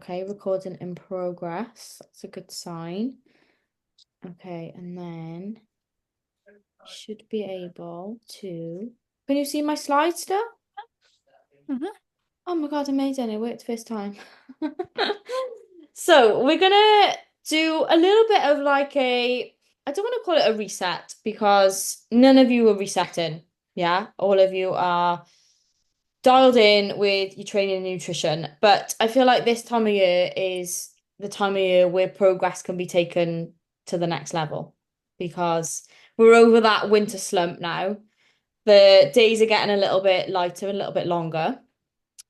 Okay, recording in progress. That's a good sign. Okay, and then should be able to. Can you see my slides still? Mhm. Oh my God, amazing. It worked first time. So we're gonna do a little bit of like I don't want to call it a reset because none of you are resetting. Yeah, all of you are dialed in with your training and nutrition. But I feel like this time of year is the time of year where progress can be taken to the next level because we're over that winter slump now. The days are getting a little bit lighter, a little bit longer.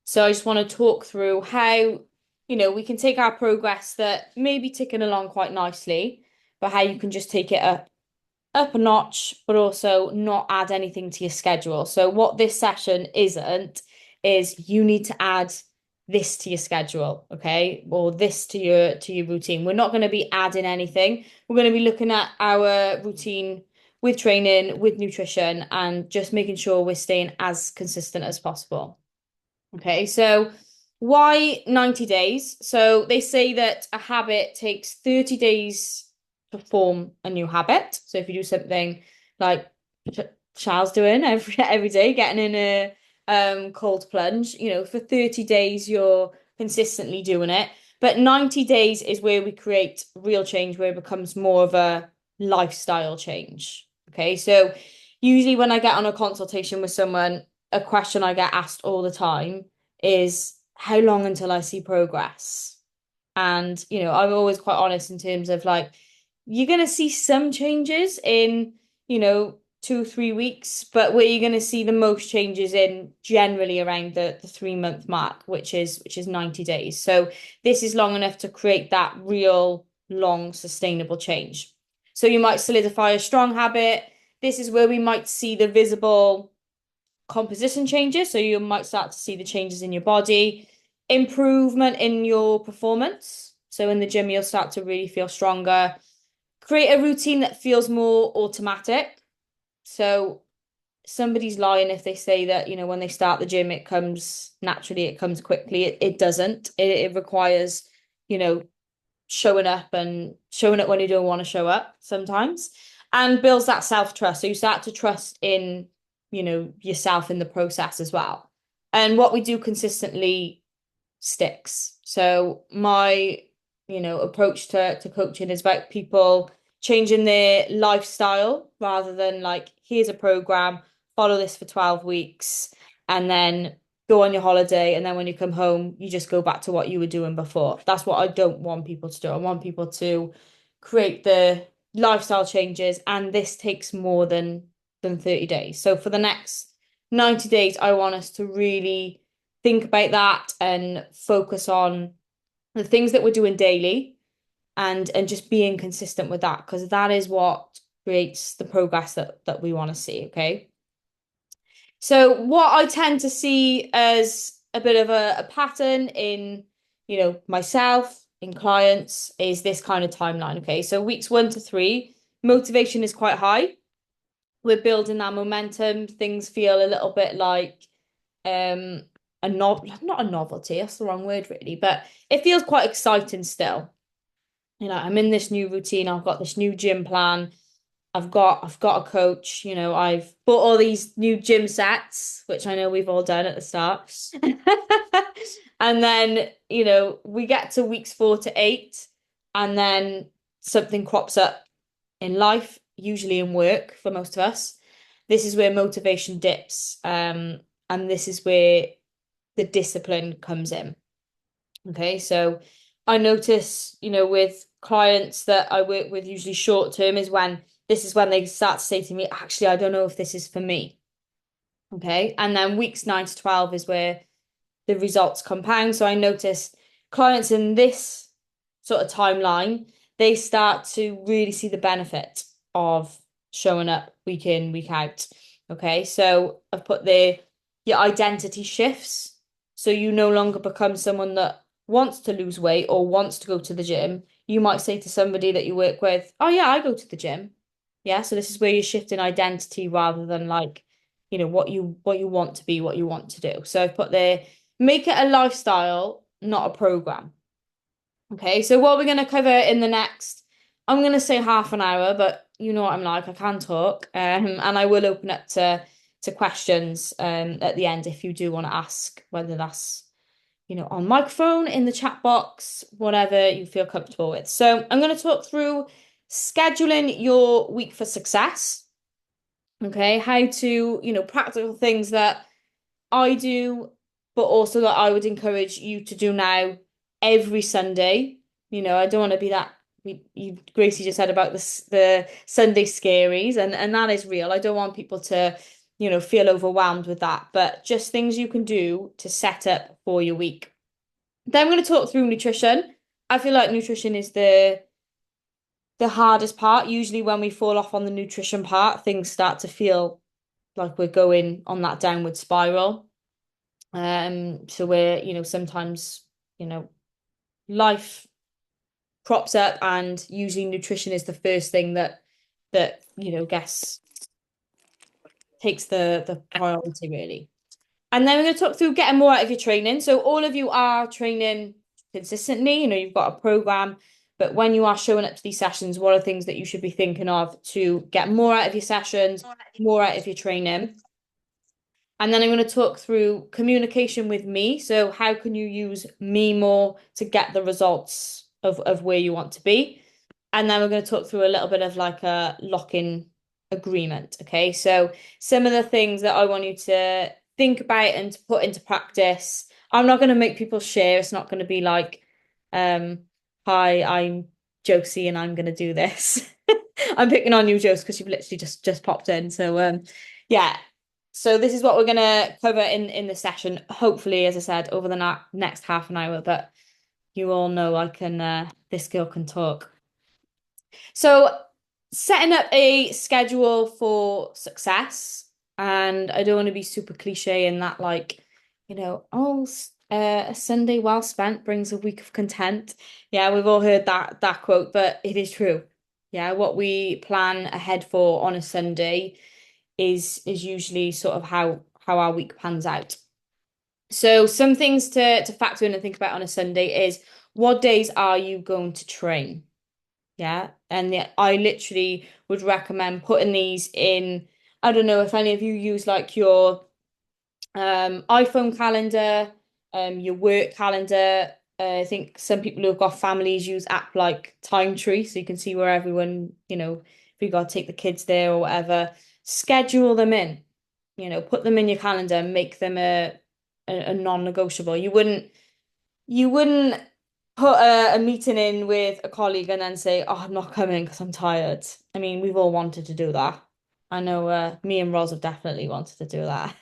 So I just want to talk through how, we can take our progress that may be ticking along quite nicely, but how you can just take it up a notch, but also not add anything to your schedule. So what this session isn't is you need to add this to your schedule, okay? Or this to your routine. We're not going to be adding anything. We're going to be looking at our routine with training, with nutrition, and just making sure we're staying as consistent as possible. Okay, so why 90 days? So they say that a habit takes 30 days to form a new habit. So if you do something like Ch- Charles doing every day, getting in a cold plunge, for 30 days you're consistently doing it. But 90 days is where we create real change, where it becomes more of a lifestyle change. Okay, so usually when I get on a consultation with someone, a question I get asked all the time is how long until I see progress? And, I'm always quite honest in terms of like, you're going to see some changes in, 2 or 3 weeks, but where you're going to see the most changes in generally around the 3 month mark, which is 90 days. So this is long enough to create that real long sustainable change. So you might solidify a strong habit. This is where we might see the visible composition changes. So you might start to see the changes in your body, improvement in your performance. So in the gym, you'll start to really feel stronger. Create a routine that feels more automatic. So somebody's lying if they say that, when they start the gym, it comes naturally, it comes quickly. It doesn't. It requires, you know, showing up and showing up when you don't want to show up sometimes and builds that self-trust. So you start to trust in, yourself in the process as well. And what we do consistently sticks. So my, approach to coaching is about people changing their lifestyle rather than like, here's a program, follow this for 12 weeks, and then go on your holiday. And then when you come home, you just go back to what you were doing before. That's what I don't want people to do. I want people to create the lifestyle changes, and this takes more than 30 days. So for the next 90 days, I want us to really think about that and focus on the things that we're doing daily and just being consistent with that because that is what creates the progress that we want to see, okay? So what I tend to see as a bit of a pattern in, myself, in clients is this kind of timeline, okay? So weeks 1 to 3, motivation is quite high. We're building that momentum. Things feel a little bit like um not a novelty, that's the wrong word really, but it feels quite exciting still. I'm in this new routine, I've got this new gym plan, I've got a coach, I've bought all these new gym sets, which I know we've all done at the start. And then, we get to weeks 4 to 8, and then something crops up in life, usually in work for most of us. This is where motivation dips. And this is where the discipline comes in. Okay, so I notice, with clients that I work with, usually short term is when this is when they start to say to me, actually, I don't know if this is for me. Okay, and then weeks 9 to 12 is where the results compound. So I notice clients in this sort of timeline, they start to really see the benefit of showing up week in, week out. Okay, so I've put there your identity shifts. So you no longer become someone that wants to lose weight or wants to go to the gym. You might say to somebody that you work with, oh yeah, I go to the gym. Yeah, so this is where you're shifting identity rather than like, what you want to be, what you want to do. So I've put there, make it a lifestyle, not a program. Okay, so what we're going to cover in the next, I'm going to say half an hour, but you know what I'm like, I can talk. And I will open up to questions at the end if you do want to ask, whether that's, on microphone, in the chat box, whatever you feel comfortable with. So I'm going to talk through scheduling your week for success. Okay, how to, practical things that I do, but also that I would encourage you to do now every Sunday. I don't want to be that Gracie just said about the Sunday scaries, and that is real. I don't want people to, feel overwhelmed with that, but just things you can do to set up for your week. Then I'm going to talk through nutrition. I feel like nutrition is the hardest part. Usually when we fall off on the nutrition part, things start to feel like we're going on that downward spiral. So we're, sometimes, life crops up and usually nutrition is the first thing that, gets takes the priority really. And then we're going to talk through getting more out of your training. So all of you are training consistently, you've got a program, but when you are showing up to these sessions, what are things that you should be thinking of to get more out of your sessions, more out of your training? And then I'm going to talk through communication with me. So how can you use me more to get the results of where you want to be? And then we're going to talk through a little bit of like a lock-in agreement. Okay. So some of the things that I want you to think about and to put into practice. I'm not going to make people share. It's not going to be like, hi, I'm Josie and I'm going to do this. I'm picking on you, Josie, because you've literally just popped in. So yeah. So this is what we're gonna cover in the session. Hopefully, as I said, over the next half an hour. But you all know I can. This girl can talk. So setting up a schedule for success, and I don't want to be super cliche in that, like, a Sunday well spent brings a week of content. Yeah, we've all heard that quote, but it is true. Yeah, what we plan ahead for on a Sunday is usually sort of how our week pans out. So some things to factor in and think about on a Sunday is what days are you going to train? Yeah. And I literally would recommend putting these in. I don't know if any of you use like your iPhone calendar, your work calendar. I think some people who've got families use app like Time Tree, so you can see where everyone, if you got to take the kids there or whatever, schedule them in. Put them in your calendar, make them a non-negotiable. You wouldn't put a meeting in with a colleague and then say, "Oh, I'm not coming because I'm tired." I mean, we've all wanted to do that. I know me and Roz have definitely wanted to do that.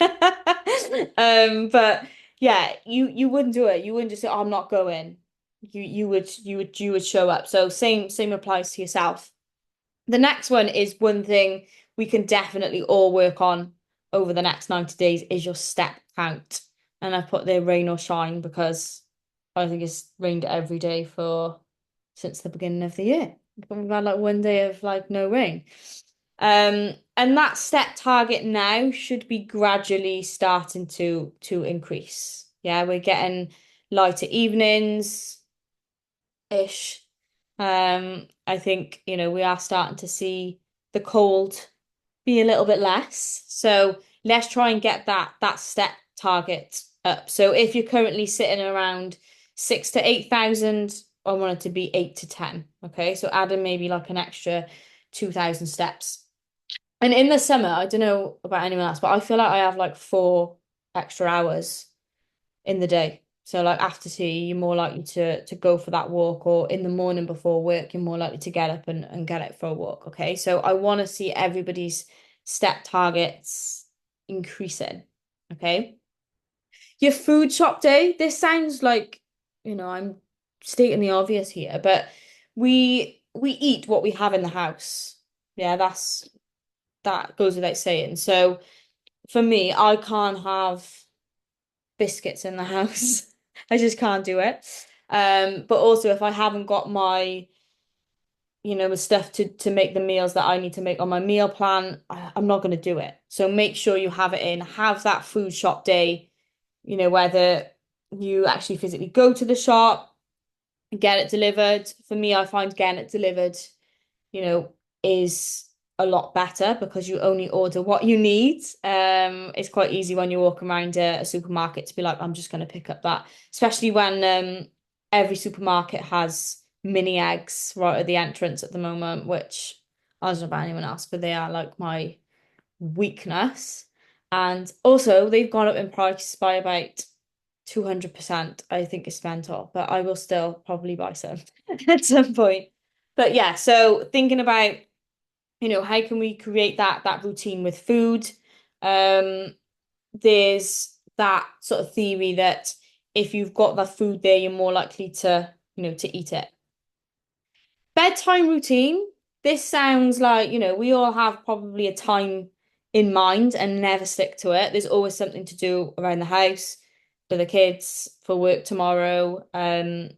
But yeah, you wouldn't do it. You wouldn't just say, "Oh, I'm not going." You would show up. So same applies to yourself. The next one is one thing we can definitely all work on over the next 90 days is your step count. And I put there rain or shine because I think it's rained every day for since the beginning of the year. We've had like one day of like no rain. And that step target now should be gradually starting to increase. Yeah, we're getting lighter evenings ish. I think, we are starting to see the cold be a little bit less. So let's try and get that step target up. So if you're currently sitting around 6 to 8,000, I want it to be 8 to 10. Okay. So add in maybe like an extra 2,000 steps. And in the summer, I don't know about anyone else, but I feel like I have like 4 extra hours in the day. So like after tea, you're more likely to go for that walk, or in the morning before work, you're more likely to get up and get out for a walk. Okay. So I want to see everybody's step targets increasing. Okay. Your food shop day, this sounds like, I'm stating the obvious here, but we eat what we have in the house. Yeah, that goes without saying. So for me, I can't have biscuits in the house. I just can't do it. But also if I haven't got my, the stuff to make the meals that I need to make on my meal plan, I'm not going to do it. So make sure you have it in, have that food shop day, whether you actually physically go to the shop, get it delivered. For me, I find getting it delivered, is a lot better because you only order what you need. It's quite easy when you walk around a supermarket to be like, I'm just going to pick up that, especially when every supermarket has mini eggs right at the entrance at the moment, which I don't know about anyone else, but they are like my weakness. And also, they've gone up in price by about 200%, I think is spent off, but I will still probably buy some at some point. But yeah, so thinking about, how can we create that routine with food? Um, there's that sort of theory that if you've got that food there, you're more likely to, to eat it. Bedtime routine. This sounds like, we all have probably a time in mind and never stick to it. There's always something to do around the house for the kids, for work tomorrow, and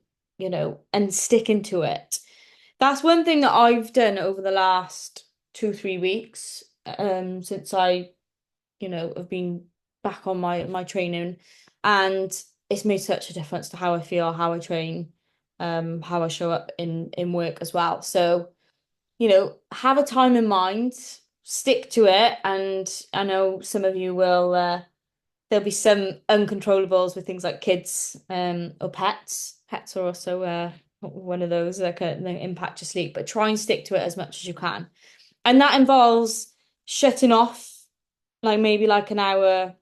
sticking to it. That's one thing that I've done over the last 2, 3 weeks, since I, have been back on my training, and it's made such a difference to how I feel, how I train, how I show up in work as well. So, have a time in mind, stick to it, and I know some of you will there'll be some uncontrollables with things like kids, or pets. Pets are also one of those that can impact your sleep, but try and stick to it as much as you can. And that involves shutting off, like maybe like an hour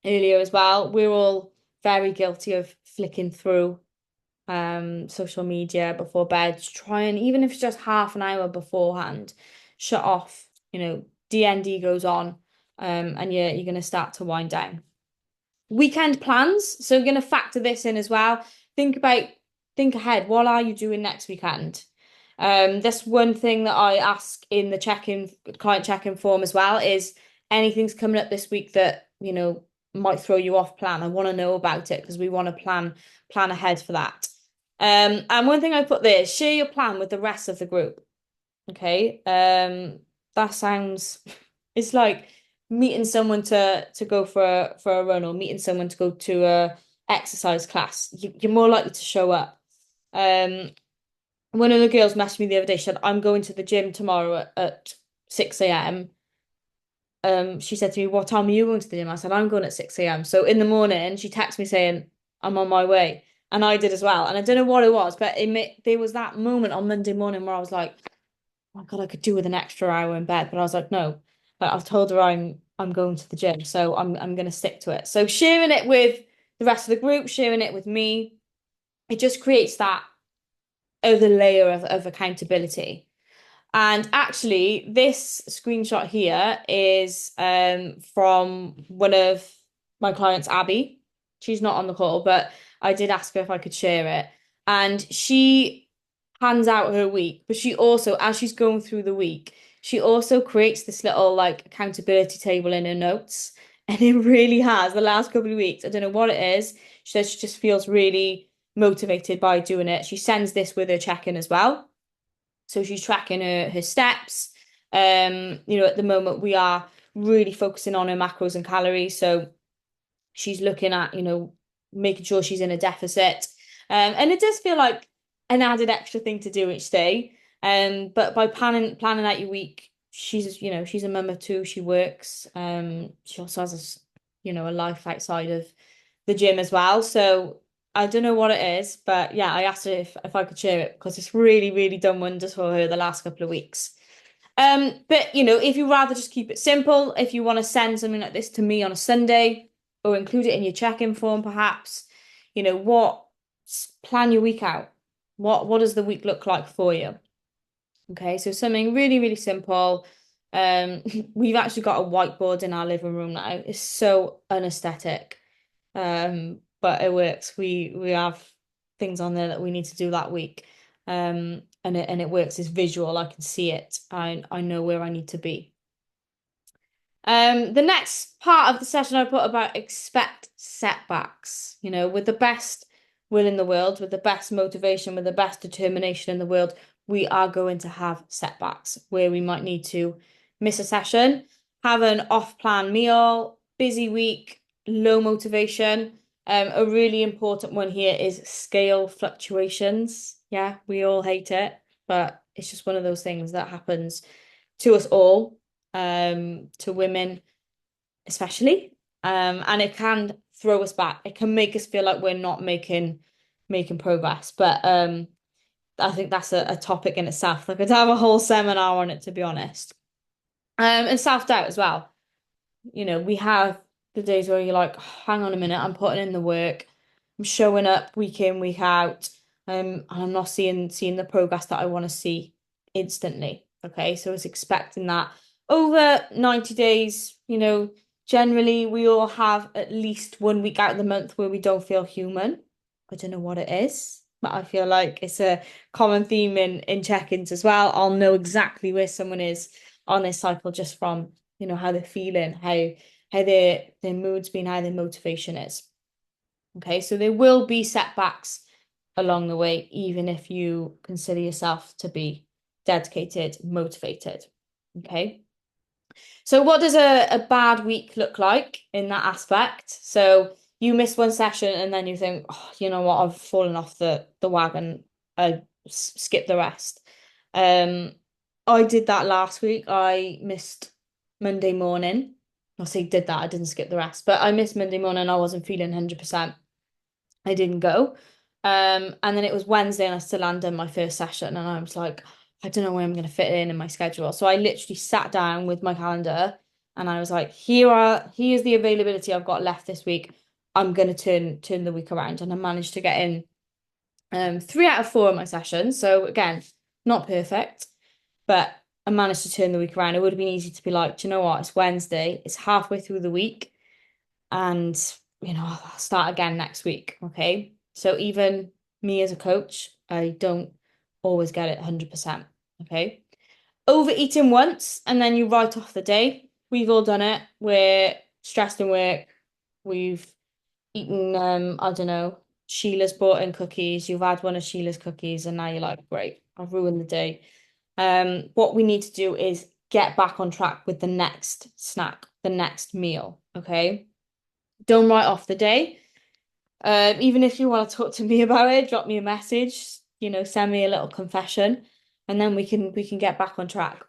earlier as well. We're all very guilty of flicking through social media before bed. Try and even if it's just half an hour beforehand, shut off, DND goes on, and you're gonna start to wind down. Weekend plans. So we're gonna factor this in as well. Think about think ahead. What are you doing next weekend? That's one thing that I ask in the client check-in form as well is anything's coming up this week that, might throw you off plan. I want to know about it because we want to plan ahead for that. And one thing I put there is share your plan with the rest of the group. Okay. That sounds it's like meeting someone to go for a run or meeting someone to go to a exercise class. You're more likely to show up. Um, one of the girls messaged me the other day. She said, I'm going to the gym tomorrow at 6 a.m. She said to me, what time are you going to the gym? I said, I'm going at 6 a.m. So in the morning, she texted me saying, I'm on my way. And I did as well. And I don't know what it was, but there was that moment on Monday morning where I was like, oh my God, I could do with an extra hour in bed. But I was like, no. But I've told her I'm going to the gym. So I'm gonna stick to it. So sharing it with the rest of the group, sharing it with me, it just creates that other layer of accountability. And actually, this screenshot here is from one of my clients, Abby. She's not on the call, but I did ask her if I could share it. And she plans out her week, but she also, as she's going through the week, she also creates this little like accountability table in her notes. And it really has the last couple of weeks. I don't know what it is. She says she just feels really motivated by doing it. She sends this with her check-in as well. So she's tracking her steps. At the moment we are really focusing on her macros and calories. So she's looking at, making sure she's in a deficit. And it does feel like an added extra thing to do each day. But by planning out your week, she's a mum of two. She works. She also has a life outside of the gym as well. So I don't know what it is, but yeah, I asked her if I could share it because it's really, really done wonders for her the last couple of weeks. But if you rather just keep it simple, if you want to send something like this to me on a Sunday or include it in your check-in form, perhaps, what plan your week out. What does the week look like for you? Okay, so something really, really simple. We've actually got a whiteboard in our living room now. It's so unaesthetic. But it works. We have things on there that we need to do that week. And it works. It's visual. I can see it. I know where I need to be. The next part of the session I put about expect setbacks. With the best will in the world, with the best motivation, with the best determination in the world, we are going to have setbacks where we might need to miss a session, have an off-plan meal, busy week, low motivation. A really important one here is scale fluctuations. Yeah, we all hate it, but it's just one of those things that happens to us all, to women especially. And it can throw us back. It can make us feel like we're not making progress. But I think that's a topic in itself. Like I'd have a whole seminar on it, to be honest. And self-doubt as well. We have the days where you're like, hang on a minute, I'm putting in the work, I'm showing up week in, week out, and I'm not seeing the progress that I want to see instantly. Okay, so it's expecting that over 90 days, generally we all have at least 1 week out of the month where we don't feel human. I don't know what it is, but I feel like it's a common theme in check-ins as well. I'll know exactly where someone is on this cycle just from how they're feeling, how their mood's been, how their motivation is. Okay, so there will be setbacks along the way, even if you consider yourself to be dedicated, motivated. Okay. So what does a bad week look like in that aspect? So you miss one session and then you think, oh, you know what, I've fallen off the wagon. I skip the rest. Um, I did that last week. I missed Monday morning. I say did that, I didn't skip the rest, but I missed Monday morning. I wasn't feeling 100%. I didn't go. And then it was Wednesday and I still hadn't done my first session. And I was like, I don't know where I'm going to fit it in my schedule. So I literally sat down with my calendar and I was like, here's the availability I've got left this week. I'm going to turn the week around. And I managed to get in 3 out of 4 of my sessions. So again, not perfect, but I managed to turn the week around. It would have been easy to be like, do you know what? It's Wednesday. It's halfway through the week. And, I'll start again next week. Okay. So even me as a coach, I don't always get it 100%. Okay. Overeating once and then you write off the day. We've all done it. We're stressed in work. We've eaten, I don't know, Sheila's bought in cookies. You've had one of Sheila's cookies and now you're like, great, I've ruined the day. What we need to do is get back on track with the next snack, the next meal. Okay. Don't write off the day. Even if you want to talk to me about it, drop me a message, send me a little confession, and then we can get back on track.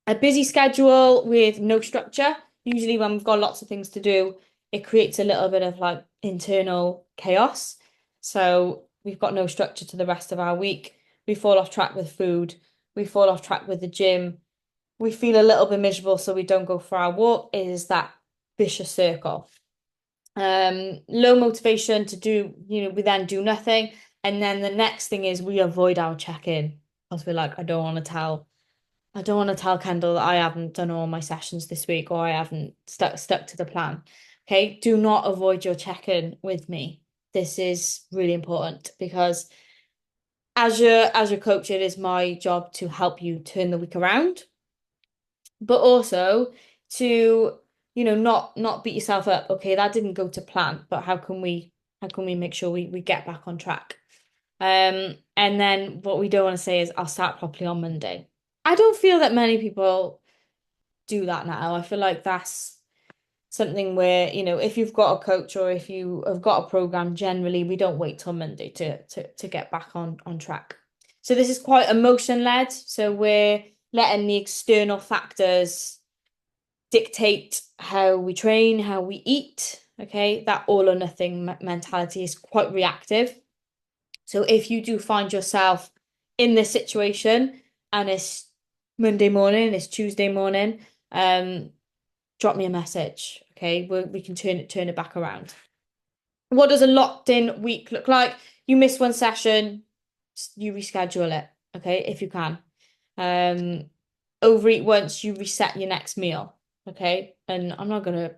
A busy schedule with no structure. Usually when we've got lots of things to do, it creates a little bit of like internal chaos. So we've got no structure to the rest of our week. We fall off track with food. We fall off track with the gym. We feel a little bit miserable, so we don't go for our walk. It is that vicious circle. Low motivation to do, we then do nothing. And then the next thing is we avoid our check-in because we're like, I don't want to tell Kendall that I haven't done all my sessions this week or I haven't stuck to the plan. Okay, do not avoid your check-in with me. This is really important because as your coach, it is my job to help you turn the week around, but also to not beat yourself up. Okay, that didn't go to plan, but how can we make sure we get back on track? And then what we don't want to say is I'll start properly on Monday. I don't feel that many people do that now. I feel like that's something where, if you've got a coach or if you have got a program, generally we don't wait till Monday to get back on track. So this is quite emotion led. So we're letting the external factors dictate how we train, how we eat. Okay, that all or nothing mentality is quite reactive. So if you do find yourself in this situation and it's Monday morning, it's Tuesday morning, drop me a message. Okay, we can turn it back around. What does a locked in week look like? You miss one session, you reschedule it. Okay, if you can. Overeat once, you reset your next meal. Okay, and I'm not gonna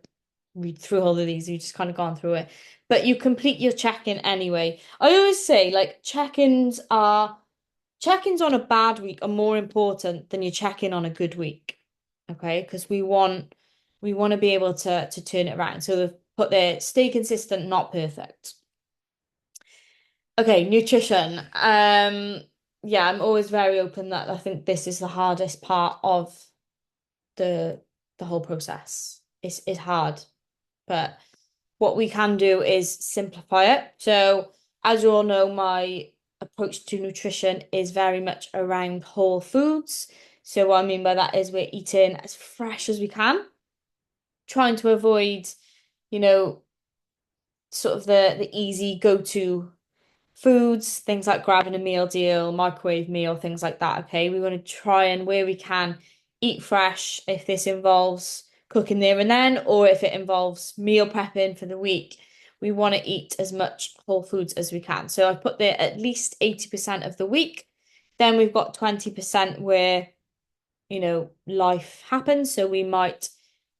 read through all of these. You've just kind of gone through it, but you complete your check-in anyway. I always say like check-ins on a bad week are more important than your check-in on a good week. Okay, because we want to be able to turn it around. So they've put there, stay consistent, not perfect. Okay, nutrition. Yeah, I'm always very open that I think this is the hardest part of the whole process. It's hard, but what we can do is simplify it. So, as you all know, my approach to nutrition is very much around whole foods. So, what I mean by that is we're eating as fresh as we can, trying to avoid, you know, sort of the easy go-to foods, things like grabbing a meal deal, microwave meal, things like that. Okay, we want to try and where we can eat fresh if this involves cooking there and then, or if it involves meal prepping for the week. We want to eat as much whole foods as we can. So I put there at least 80% of the week. Then we've got 20% where, life happens. So we might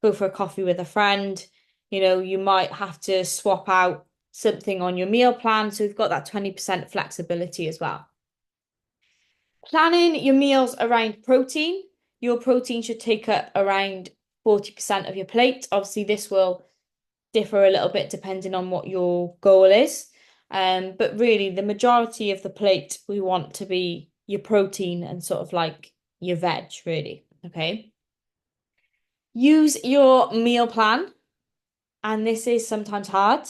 go for a coffee with a friend. You might have to swap out something on your meal plan. So we've got that 20% flexibility as well. Planning your meals around protein. Your protein should take up around 40% of your plate. Obviously, this will differ a little bit depending on what your goal is. But really, the majority of the plate we want to be your protein and sort of like your veg, really. Okay. Use your meal plan, and this is sometimes hard.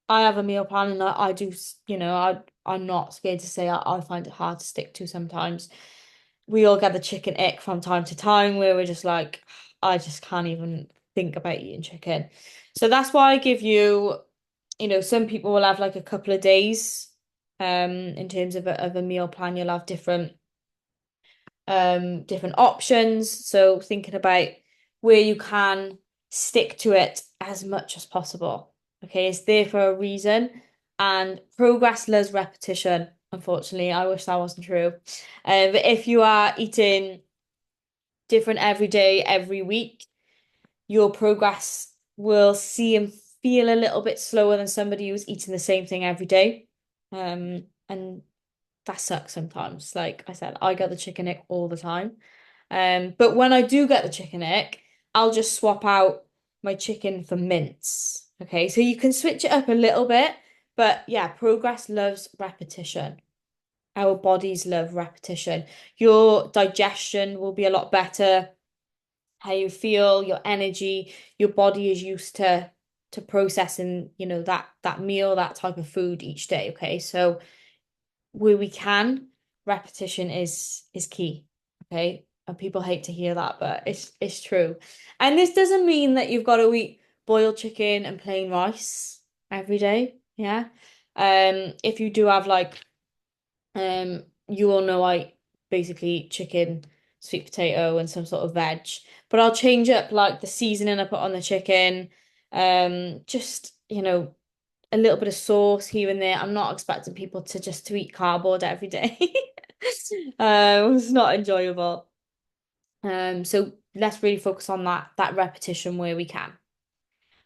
I have a meal plan, and I do, I'm not scared to say I find it hard to stick to sometimes. We all get the chicken ick from time to time where we're just like, I just can't even think about eating chicken. So that's why I give you, some people will have like a couple of days, in terms of a meal plan. You'll have different options. So thinking about where you can stick to it as much as possible. Okay, it's there for a reason. And progress loves repetition, unfortunately. I wish that wasn't true. But if you are eating different every day, every week, your progress will see and feel a little bit slower than somebody who's eating the same thing every day. And that sucks sometimes. Like I said, I get the chicken ick all the time. But when I do get the chicken ick, I'll just swap out my chicken for mince. Okay, so you can switch it up a little bit, but yeah, progress loves repetition. Our bodies love repetition. Your digestion will be a lot better. How you feel, your energy, your body is used to processing, that meal, that type of food each day. Okay, so where we can, repetition is key. Okay. And people hate to hear that, but it's true. And this doesn't mean that you've got to eat boiled chicken and plain rice every day. Yeah. If you do have like you all know I basically eat chicken, sweet potato, and some sort of veg. But I'll change up like the seasoning I put on the chicken. Just, a little bit of sauce here and there. I'm not expecting people to eat cardboard every day. It's not enjoyable. So let's really focus on that repetition where we can.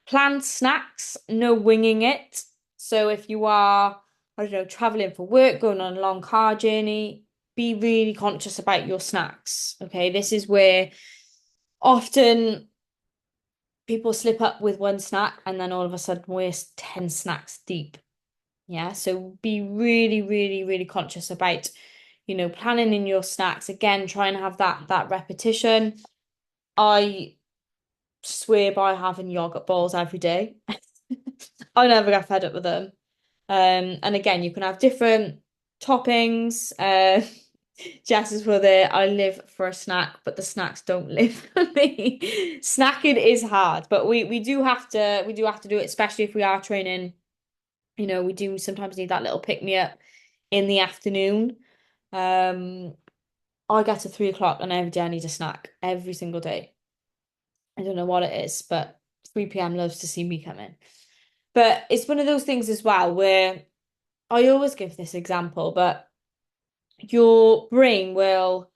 Planned snacks, no winging it. So if you are, I don't know, traveling for work, going on a long car journey, be really conscious about your snacks. Okay, this is where often people slip up with one snack and then all of a sudden we're 10 snacks deep. Yeah, so be really, really, really conscious about, planning in your snacks. Again, try and have that repetition. I swear by having yogurt balls every day. I never get fed up with them. And again, you can have different toppings. Jess is for there. I live for a snack, but the snacks don't live for me. Snacking is hard, but we do have to do it, especially if we are training. We do sometimes need that little pick me up in the afternoon. Um, I get to 3 o'clock and every day I need a snack every single day. I don't know what it is, but 3 p.m. loves to see me come in. But it's one of those things as well where I always give this example, but your brain will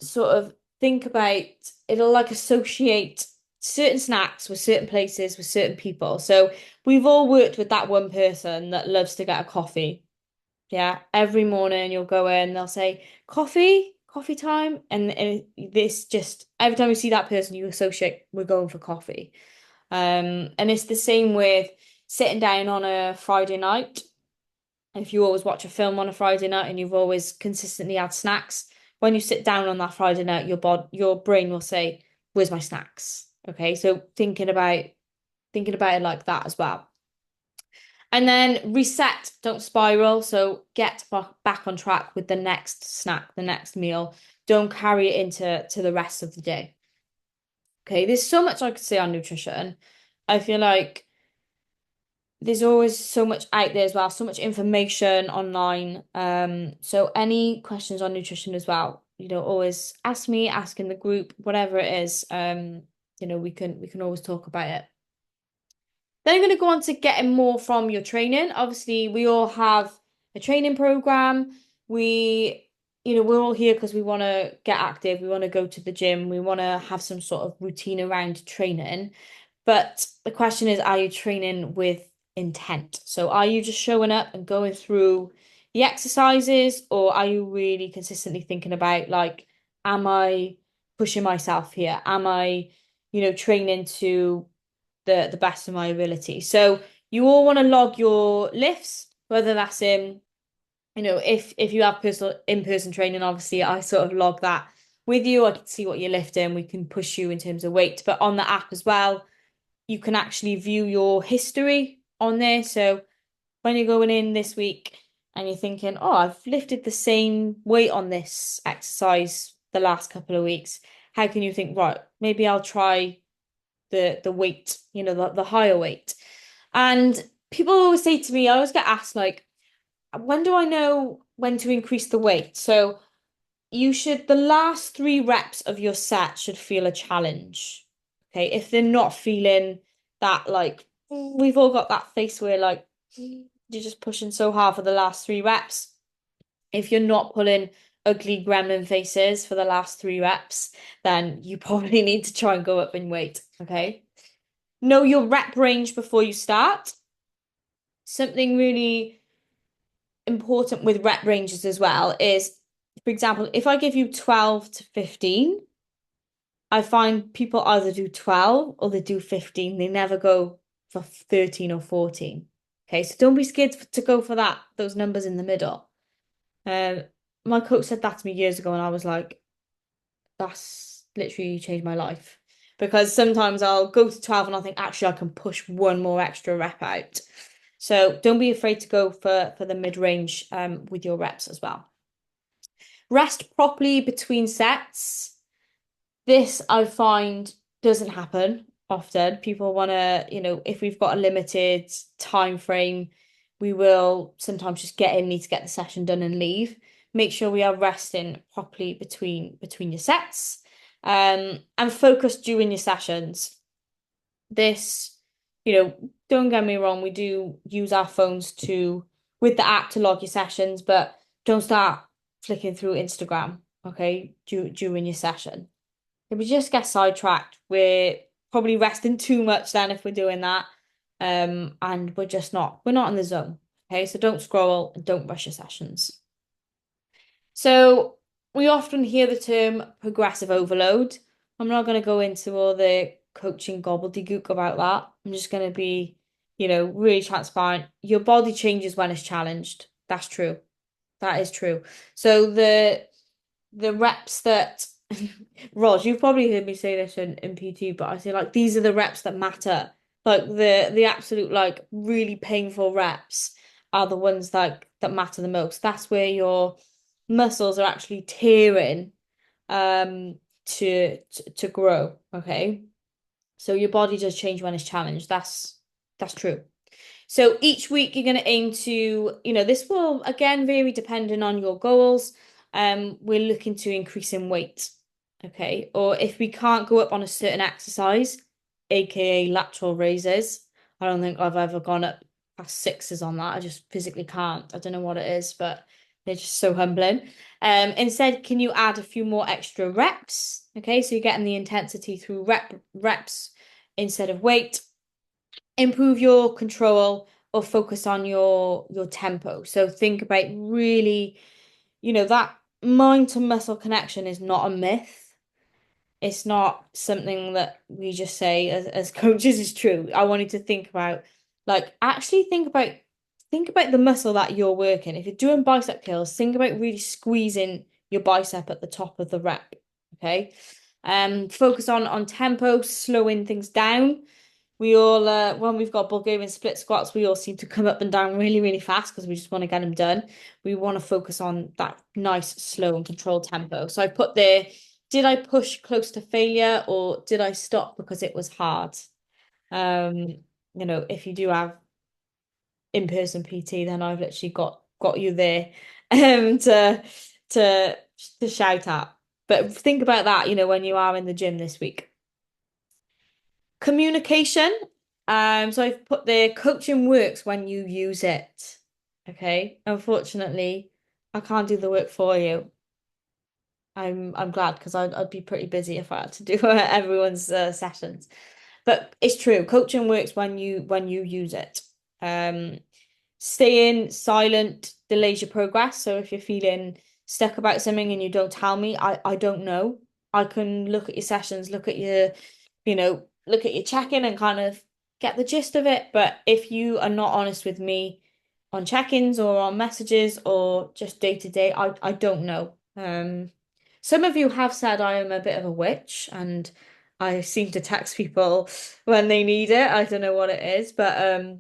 sort of think about, it'll like associate certain snacks with certain places, with certain people. So we've all worked with that one person that loves to get a coffee. Yeah, every morning you'll go in, they'll say, coffee time. And this just, every time you see that person, you associate we're going for coffee. And it's the same with sitting down on a Friday night. If you always watch a film on a Friday night and you've always consistently had snacks, when you sit down on that Friday night, your brain will say, "Where's my snacks?" Okay, so thinking about thinking about it like that as well. And then reset, don't spiral. So get back on track with the next snack, the next meal. Don't carry it into the rest of the day. Okay, there's so much I could say on nutrition. I feel like there's always so much out there as well, so much information online. So any questions on nutrition as well, always ask me, ask in the group, whatever it is. We can always talk about it. Then I'm going to go on to getting more from your training. Obviously, we all have a training program. We're all here because we want to get active. We want to go to the gym. We want to have some sort of routine around training. But the question is, are you training with intent? So are you just showing up and going through the exercises, or are you really consistently thinking about like, am I pushing myself here? Am I, training to the best of my ability? So you all want to log your lifts, whether that's if you have personal in-person training, obviously I sort of log that with you. I can see what you're lifting. We can push you in terms of weight, but on the app as well, you can actually view your history on there. So when you're going in this week and you're thinking, oh, I've lifted the same weight on this exercise the last couple of weeks, how can you think, right, maybe I'll try the weight, the higher weight. And people always say to me, I always get asked like, when do I know when to increase the weight? So the last 3 reps of your set should feel a challenge. Okay. If they're not feeling that, like, we've all got that face where, like, you're just pushing so hard for the last 3 reps. If you're not pulling ugly gremlin faces for the last 3 reps, then you probably need to try and go up in weight. Okay. Know your rep range before you start. Something really important with rep ranges as well is, for example, if I give you 12 to 15, I find people either do 12 or they do 15. They never go for 13 or 14. Okay, so don't be scared to go for those numbers in the middle. Um, my coach said that to me years ago, and I was like, that's literally changed my life. Because sometimes I'll go to 12 and I think actually I can push one more extra rep out. So don't be afraid to go for the mid-range with your reps as well. Rest properly between sets. This I find doesn't happen often. People want to, if we've got a limited time frame, we will sometimes just need to get the session done and leave. Make sure we are resting properly between your sets, and focus during your sessions. This, don't get me wrong, we do use our phones with the app to log your sessions, but don't start flicking through Instagram, okay, during your session. If we just get sidetracked, we're probably resting too much then if we're doing that. And we're not in the zone. Okay, so don't scroll and don't rush your sessions. So we often hear the term progressive overload. I'm not going to go into all the coaching gobbledygook about that. I'm just going to be, really transparent. Your body changes when it's challenged. That's true. That is true. So the reps that Raj, you've probably heard me say this in PT, but I say like these are the reps that matter. Like the absolute like really painful reps are the ones that matter the most. That's where your muscles are actually tearing to grow. Okay. So your body does change when it's challenged. That's true. So each week you're going to aim to, this will again vary depending on your goals. We're looking to increase in weight. Okay. Or if we can't go up on a certain exercise, aka lateral raises, I don't think I've ever gone up past sixes on that. I just physically can't. I don't know what it is, but they're just so humbling. Instead, can you add a few more extra reps? Okay, so you're getting the intensity through reps instead of weight. Improve your control or focus on your tempo. So think about really, that mind to muscle connection is not a myth. It's not something that we just say as coaches is true. I wanted to think about, like, actually think about the muscle that you're working. If you're doing bicep curls, think about really squeezing your bicep at the top of the rep. Okay. Focus on tempo, slowing things down. we all when we've got Bulgarian split squats, we all seem to come up and down really, really fast because we just want to get them done. We want to focus on that nice, slow and controlled tempo. So I put there, did I push close to failure or did I stop because it was hard? Um, if you do have in-person PT, then I've literally got you there to to to shout at. But think about that, when you are in the gym this week. Communication. So I've put the coaching works when you use it. Okay. Unfortunately, I can't do the work for you. I'm glad because I'd be pretty busy if I had to do everyone's sessions. But it's true. Coaching works when you use it. Um, Staying silent delays your progress. So if you're feeling stuck about something and you don't tell me, I don't know. I can look at your sessions, look at your check-in and kind of get the gist of it. But if you are not honest with me on check-ins or on messages or just day to day, I don't know. Some of you have said I am a bit of a witch and I seem to text people when they need it. I don't know what it is, but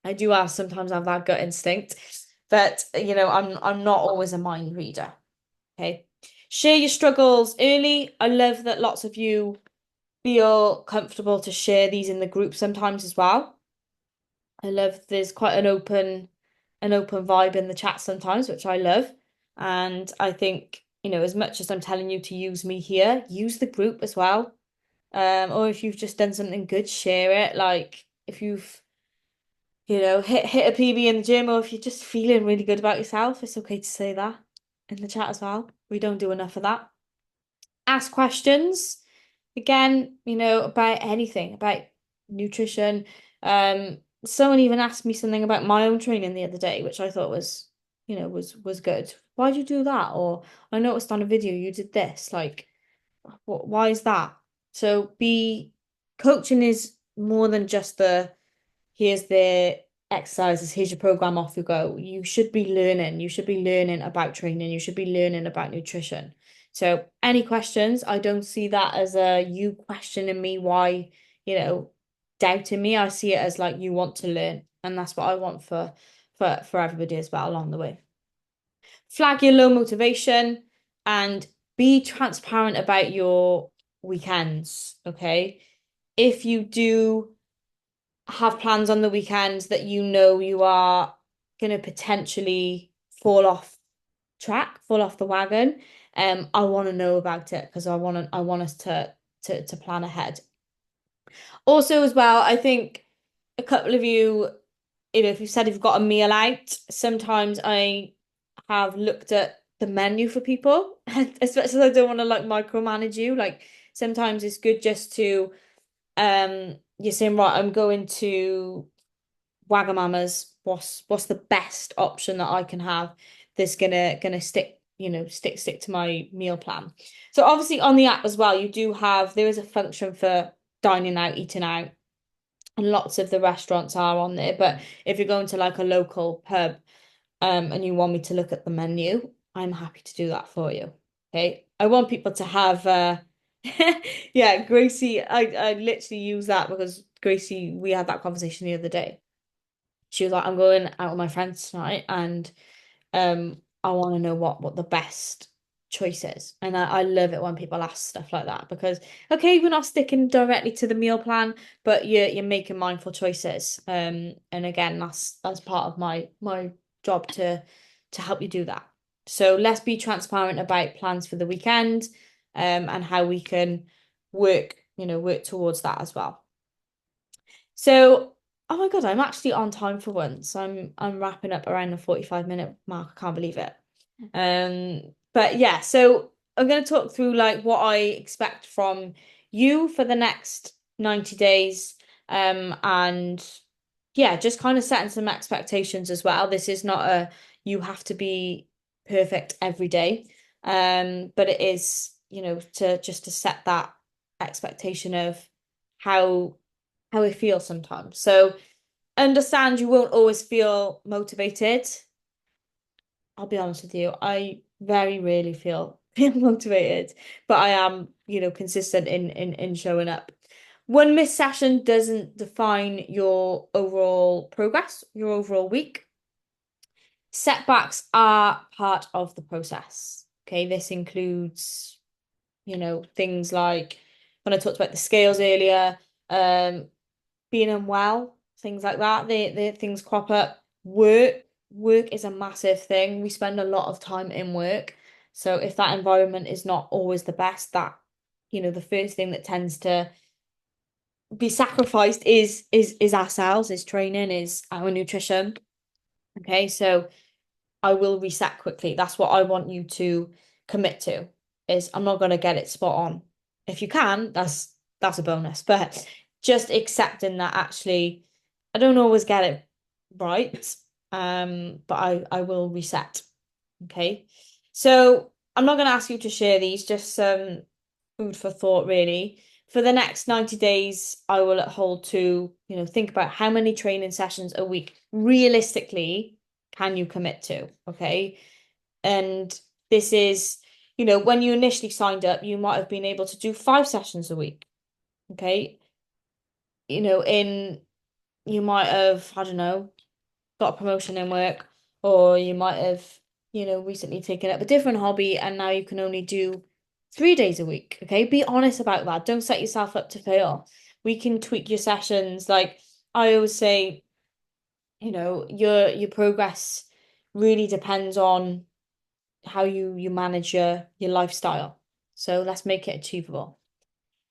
I do sometimes have that gut instinct. But I'm not always a mind reader. Okay. Share your struggles early. I love that lots of you feel comfortable to share these in the group sometimes as well. I love there's quite an open vibe in the chat sometimes, which I love. And I think, as much as I'm telling you to use me here, use the group as well. Or if you've just done something good, share it. Like if you've, hit a PB in the gym, or if you're just feeling really good about yourself, it's okay to say that in the chat as well. We don't do enough of that. Ask questions again, about anything, about nutrition. Someone even asked me something about my own training the other day, which I thought was good. Why'd you do that? Or I noticed on a video you did this. Like, why is that? So be coaching is more than just here's the exercises, here's your program, off you go. You should be learning. You should be learning about training. You should be learning about nutrition. So any questions, I don't see that as a you questioning me why, doubting me. I see it as like you want to learn. And that's what I want for everybody as well along the way. Flag your low motivation and be transparent about your weekends. Okay. If you do have plans on the weekends that you are going to potentially fall off track, fall off the wagon, I want to know about it because I want us to plan ahead. Also, as well, I think a couple of you, if you said you've got a meal out, sometimes I have looked at the menu for people, especially I don't want to like micromanage you. Like sometimes it's good just to you're saying, right, I'm going to Wagamama's. What's the best option that I can have that's gonna stick to my meal plan. So obviously on the app as well, there is a function for dining out, eating out, and lots of the restaurants are on there. But if you're going to like a local pub, and you want me to look at the menu, I'm happy to do that for you. Okay. I want people to have yeah, Gracie, I literally use that because Gracie, we had that conversation the other day. She was like, I'm going out with my friends tonight and I want to know what the best choice is. And I love it when people ask stuff like that because okay, we're not sticking directly to the meal plan, but you're making mindful choices. And again, that's part of my job to help you do that. So let's be transparent about plans for the weekend, and how we can work towards that as well. So, oh my God, I'm actually on time for once. I'm wrapping up around the 45-minute mark. I can't believe it. But yeah, so I'm going to talk through like what I expect from you for the next 90 days. And yeah, just kind of setting some expectations as well. This is not you have to be perfect every day. But it is, to set that expectation of how I feel sometimes. So understand you won't always feel motivated. I'll be honest with you, I very rarely feel motivated, but I am, consistent in showing up. One missed session doesn't define your overall progress, your overall week. Setbacks are part of the process. Okay, this includes, things like when I talked about the scales earlier, being unwell, things like that. The things crop up. Work is a massive thing. We spend a lot of time in work. So if that environment is not always the best, the first thing that tends to be sacrificed is ourselves, is training, is our nutrition. Okay, so I will reset quickly. That's what I want you to commit to, is I'm not gonna get it spot on. If you can, that's a bonus. But just accepting that actually I don't always get it right. But I will reset. Okay. So I'm not gonna ask you to share these, just some food for thought, really. For the next 90 days, I will hold to, think about how many training sessions a week realistically can you commit to? Okay. And this is, when you initially signed up, you might have been able to do 5 sessions a week. Okay. In you might have, I don't know, got a promotion in work, or you might have, recently taken up a different hobby and now you can only do 3 days a week. Okay. Be honest about that. Don't set yourself up to fail. We can tweak your sessions. Like I always say, your progress really depends on how you manage your lifestyle. So let's make it achievable.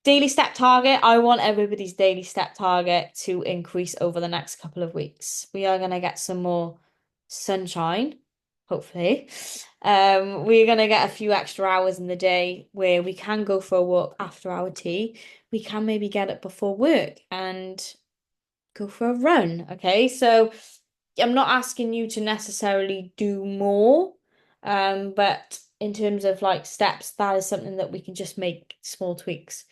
Daily step target. I want everybody's daily step target to increase over the next couple of weeks. We are going to get some more sunshine, hopefully. We're going to get a few extra hours in the day where we can go for a walk after our tea. We can maybe get up before work and go for a run. Okay, so I'm not asking you to necessarily do more, but in terms of like steps, that is something that we can just make small tweaks.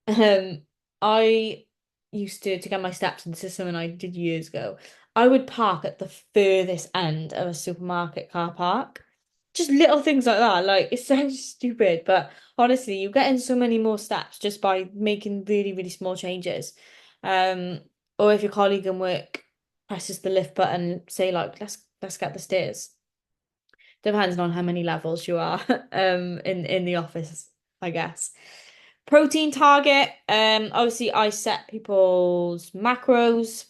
Um, I used to get my steps, and this is something I did years ago. I would park at the furthest end of a supermarket car park. Just little things like that. Like it sounds stupid, but honestly, you get in so many more steps just by making really, really small changes. Um, or if your colleague in work presses the lift button, say like, let's get the stairs. Depends on how many levels you are in the office, I guess. Protein target. Obviously I set people's macros.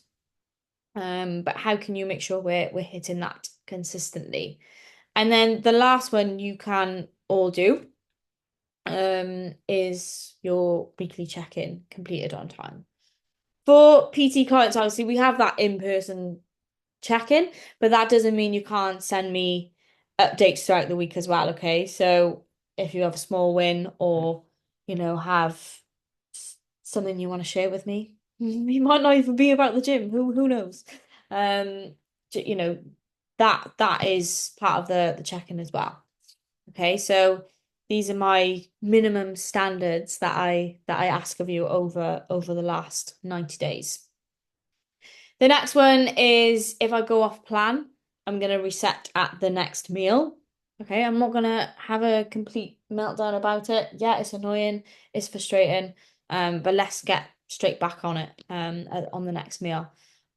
But how can you make sure we're hitting that consistently? And then the last one you can all do is your weekly check-in completed on time. For PT clients, obviously, we have that in-person check-in, but that doesn't mean you can't send me updates throughout the week as well, okay? So if you have a small win or, have something you want to share with me, you might not even be about the gym, who knows? Um, you know, that is part of the check-in as well. Okay, so these are my minimum standards that I ask of you over the last 90 days. The next one is if I go off plan, I'm gonna reset at the next meal. Okay, I'm not gonna have a complete meltdown about it. Yeah, it's annoying, it's frustrating, but let's get straight back on it on the next meal.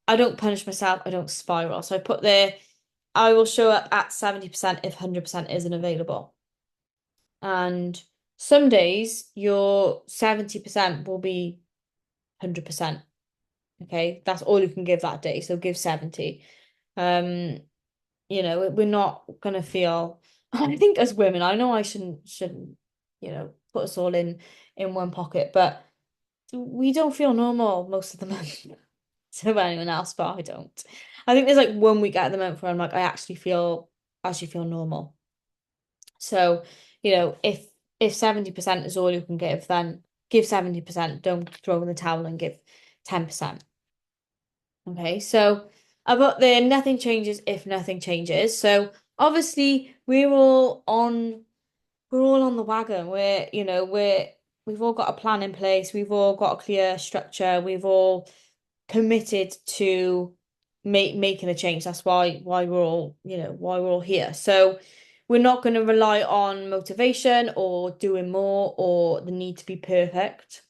I don't punish myself, I don't spiral. So I put there, I will show up at 70% if 100% isn't available. And some days your 70% will be 100%. Okay, that's all you can give that day. So give 70. Um, we're not gonna feel I think as women, I know I shouldn't, put us all in one pocket, but we don't feel normal most of the month. To anyone else, but I don't. I think there's like one week at the month where I'm like, I actually feel normal. So, if 70% is all you can give, then give 70%. Don't throw in the towel and give 10%. Okay, so about the nothing changes if nothing changes. So obviously we're all on the wagon. We've all got a plan in place. We've all got a clear structure. We've all committed to making a change. That's why we're all here. So we're not going to rely on motivation or doing more or the need to be perfect.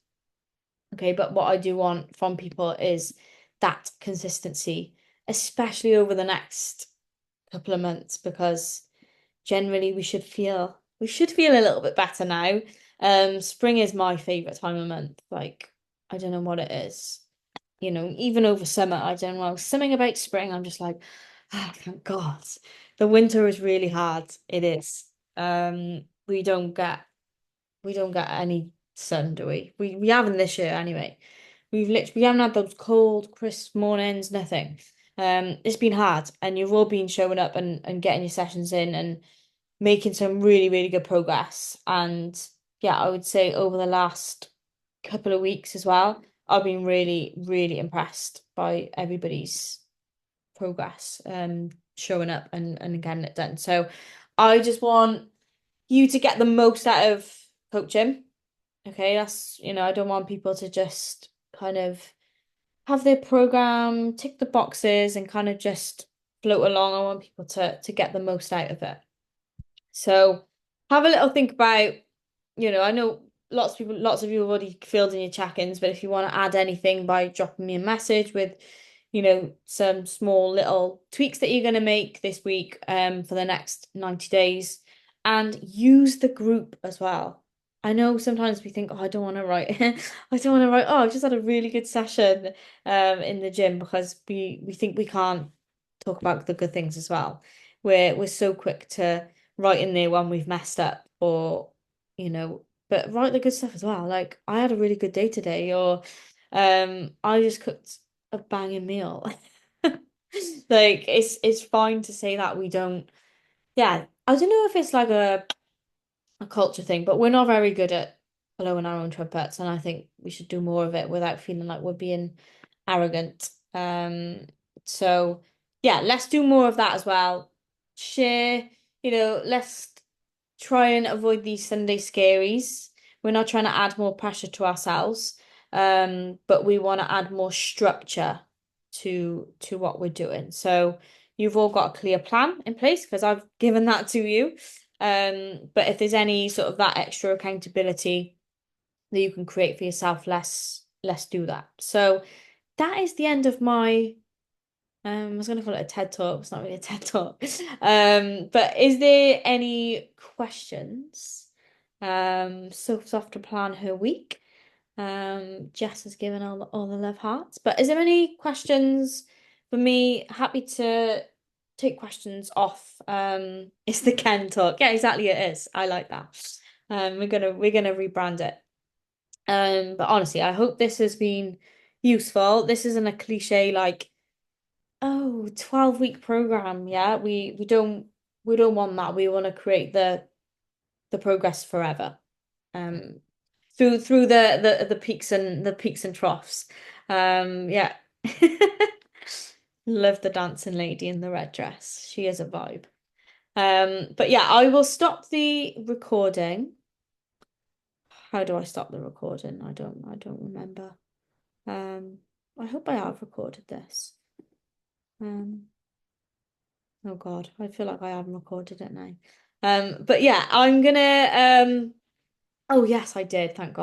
Okay, but what I do want from people is that consistency, especially over the next couple of months, because generally we should feel a little bit better now. Spring is my favorite time of month. Like, I don't know what it is. Even over summer, I don't know. Something about spring, I'm just like, ah, thank God. The winter is really hard. It is. We don't get any sun, do we? We haven't this year anyway. We haven't had those cold, crisp mornings, nothing. It's been hard, and you've all been showing up and getting your sessions in and making some really, really good progress. And yeah, I would say over the last couple of weeks as well, I've been really, really impressed by everybody's progress, showing up and getting it done. So I just want you to get the most out of coaching. Okay, I don't want people to just kind of have their program, tick the boxes, and kind of just float along. I want people to get the most out of it. So have a little think about, I know lots of you have already filled in your check-ins, but if you want to add anything by dropping me a message with, some small little tweaks that you're going to make this week, for the next 90 days, and use the group as well. I know sometimes we think, oh, I don't want to write, I don't want to write, oh, I've just had a really good session, in the gym, because we think we can't talk about the good things as well. We're so quick to write in there when we've messed up, or but write the good stuff as well. Like, I had a really good day today, or I just cooked a banging meal. Like, it's fine to say that we don't. Yeah, I don't know if it's like a culture thing, but we're not very good at blowing our own trumpets, and I think we should do more of it without feeling like we're being arrogant. So yeah, let's do more of that as well. Share, let's try and avoid these Sunday scaries. We're not trying to add more pressure to ourselves, but we want to add more structure to what we're doing. So you've all got a clear plan in place because I've given that to you. But if there's any sort of that extra accountability that you can create for yourself, let's do that. So that is the end of my I was gonna call it a TED Talk. It's not really a TED Talk. But is there any questions? Soph's off to plan her week. Jess has given all the love hearts. But is there any questions for me? Happy to take questions off. It's the Ken Talk. Yeah, exactly it is. I like that. We're gonna rebrand it. But honestly, I hope this has been useful. This isn't a cliche like, oh, 12-week program. Yeah, we don't want that. We want to create the progress forever. Um through the peaks and troughs. Yeah. Love the dancing lady in the red dress. She is a vibe. But yeah, I will stop the recording. How do I stop the recording? I don't remember. Um, I hope I have recorded this. Um, oh God, I feel like I haven't recorded it now. But yeah, I'm gonna oh yes, I did, thank God.